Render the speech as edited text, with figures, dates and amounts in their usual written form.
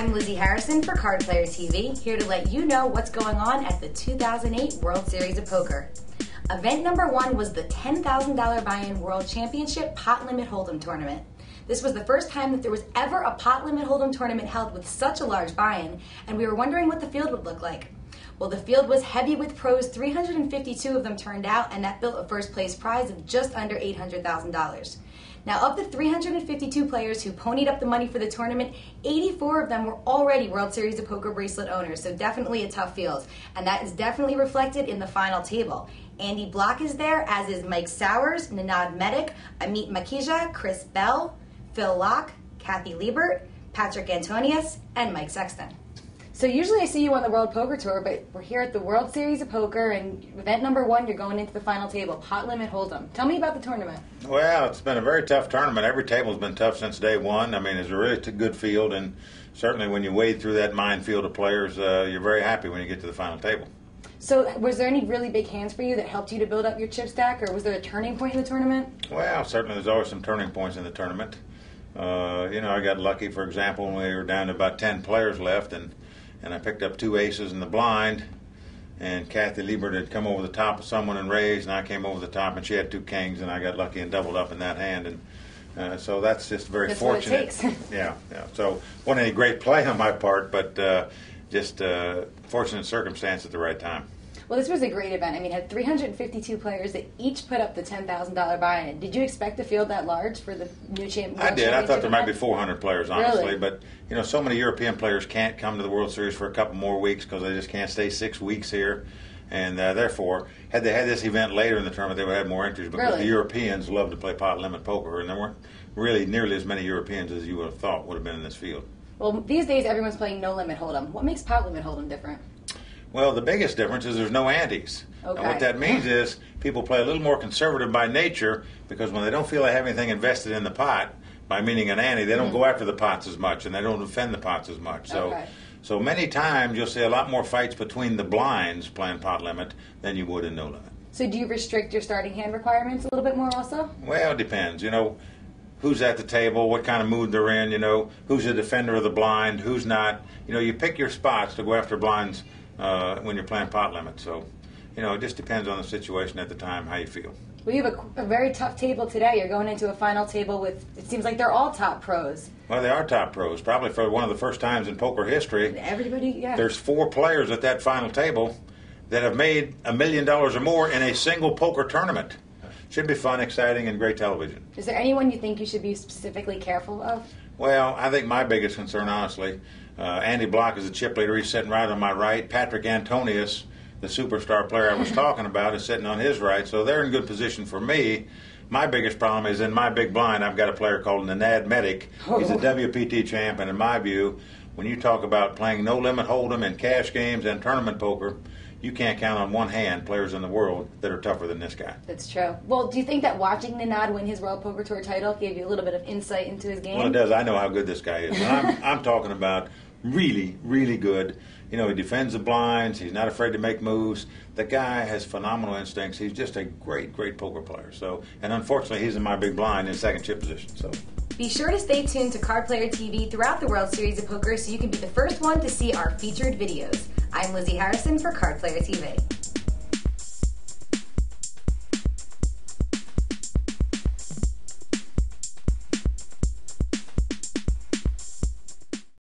I'm Lizzie Harrison for Card Player TV, here to let you know what's going on at the 2008 World Series of Poker. Event number 1 was the $10,000 buy-in World Championship Pot Limit Hold'em tournament. This was the first time that there was ever a pot limit hold'em tournament held with such a large buy-in, and we were wondering what the field would look like. Well, the field was heavy with pros. 352 of them turned out, and that built a first place prize of just under $800,000. Now, of the 352 players who ponied up the money for the tournament, 84 of them were already World Series of Poker bracelet owners, so definitely a tough field. And that is definitely reflected in the final table. Andy Block is there, as is Mike Sowers, Ninad Medic, Amit Makija, Chris Bell, Phil Locke, Kathy Liebert, Patrick Antonius, and Mike Sexton. So usually I see you on the World Poker Tour, but we're here at the World Series of Poker, and event number 1, you're going into the final table, Pot Limit Hold'em. Tell me about the tournament. Well, it's been a very tough tournament. Every table's been tough since day one. I mean, it's a really good field, and certainly when you wade through that minefield of players, you're very happy when you get to the final table. So was there any really big hands for you that helped you to build up your chip stack, or was there a turning point in the tournament? Well, certainly there's always some turning points in the tournament. I got lucky, for example, when we were down to about 10 players left, and I picked up 2 aces in the blind, and Kathy Liebert had come over the top of someone and raised, and I came over the top, and she had 2 kings, and I got lucky and doubled up in that hand, and so that's just very fortunate. That's what it takes. Yeah. So wasn't any great play on my part, but just fortunate circumstance at the right time. Well, this was a great event. I mean, it had 352 players that each put up the $10,000 buy-in. Did you expect to field that large for the new championship? I did. I thought there might be 400 players, honestly. Really? But, so many European players can't come to the World Series for a couple more weeks because they just can't stay 6 weeks here. And therefore, had they had this event later in the tournament, they would have had more entries because Really? the Europeans love to play pot limit poker, and there weren't really nearly as many Europeans as you would have thought would have been in this field. Well, these days everyone's playing no limit hold'em. What makes pot limit hold'em different? Well, the biggest difference is there's no antes. Okay. And what that means is people play a little more conservative by nature because when they don't feel they have anything invested in the pot, by meaning an ante, they don't go after the pots as much and they don't defend the pots as much. So many times you'll see a lot more fights between the blinds playing pot limit than you would in no limit. So do you restrict your starting hand requirements a little bit more also? Well, it depends. Who's at the table, what kind of mood they're in, who's a defender of the blind, who's not. You pick your spots to go after blinds when you're playing pot limit. So, it just depends on the situation at the time, how you feel. Well, you have a very tough table today. You're going into a final table with, it seems like they're all top pros. Well, they are top pros. Probably for one of the first times in poker history. Everybody, yeah. There's 4 players at that final table that have made $1 million or more in a single poker tournament. Should be fun, exciting, and great television. Is there anyone you think you should be specifically careful of? Well, I think my biggest concern, honestly, Andy Block is a chip leader. He's sitting right on my right. Patrick Antonius, the superstar player I was talking about, is sitting on his right. So they're in good position for me. My biggest problem is in my big blind, I've got a player called Ninad Medic. He's a WPT champ, and in my view, when you talk about playing no-limit hold'em and cash games and tournament poker, you can't count on one hand players in the world that are tougher than this guy. That's true. Well, do you think that watching Ninad win his World Poker Tour title gave you a little bit of insight into his game? Well, it does. I know how good this guy is. And I'm talking about really, really good. He defends the blinds. He's not afraid to make moves. The guy has phenomenal instincts. He's just a great, great poker player. And unfortunately, he's in my big blind in second chip position. So. Be sure to stay tuned to Card Player TV throughout the World Series of Poker so you can be the first one to see our featured videos. I'm Lizzie Harrison for Card Player TV.